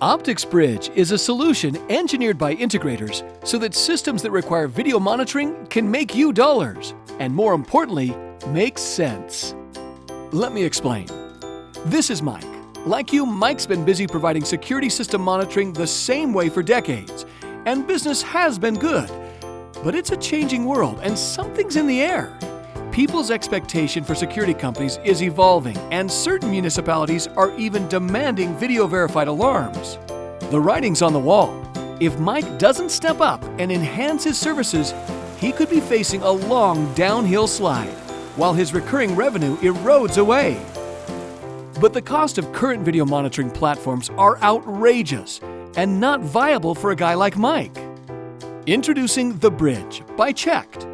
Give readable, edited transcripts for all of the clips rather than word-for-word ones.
OPTEX Bridge is a solution engineered by integrators so that systems that require video monitoring can make you dollars, and more importantly, make sense. Let me explain. This is Mike. Like you, Mike's been busy providing security system monitoring the same way for decades, and business has been good. But it's a changing world, and something's in the air. People's expectation for security companies is evolving, and certain municipalities are even demanding video-verified alarms. The writing's on the wall. If Mike doesn't step up and enhance his services, he could be facing a long downhill slide, while his recurring revenue erodes away. But the cost of current video monitoring platforms are outrageous and not viable for a guy like Mike. Introducing the Bridge by CHeKT.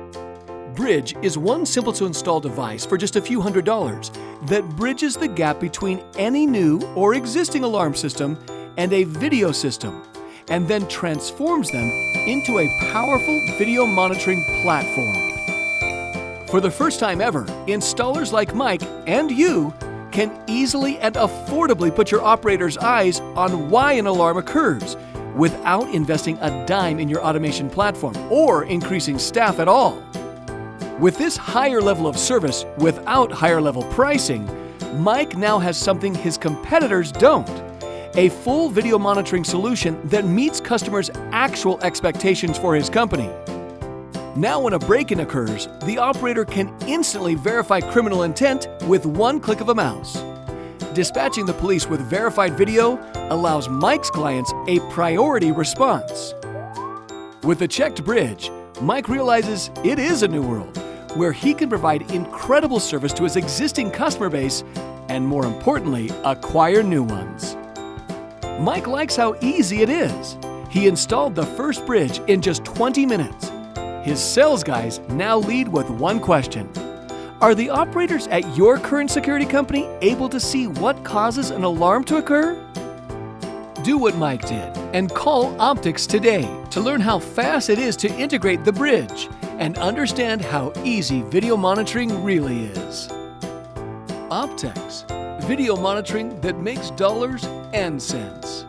Bridge is one simple-to-install device for just a few $100s that bridges the gap between any new or existing alarm system and a video system, and then transforms them into a powerful video monitoring platform. For the first time ever, installers like Mike and you can easily and affordably put your operator's eyes on why an alarm occurs without investing a dime in your automation platform or increasing staff at all. With this higher level of service without higher level pricing, Mike now has something his competitors don't: a full video monitoring solution that meets customers' actual expectations for his company. Now when a break-in occurs, the operator can instantly verify criminal intent with one click of a mouse. Dispatching the police with verified video allows Mike's clients a priority response. With the CHeKT Bridge, Mike realizes it is a new world, where he can provide incredible service to his existing customer base and, more importantly, acquire new ones. Mike likes how easy it is. He installed the first bridge in just 20 minutes. His sales guys now lead with one question: are the operators at your current security company able to see what causes an alarm to occur? Do what Mike did and call OPTEX today to learn how fast it is to integrate the bridge and understand how easy video monitoring really is. OPTEX, video monitoring that makes dollars and cents.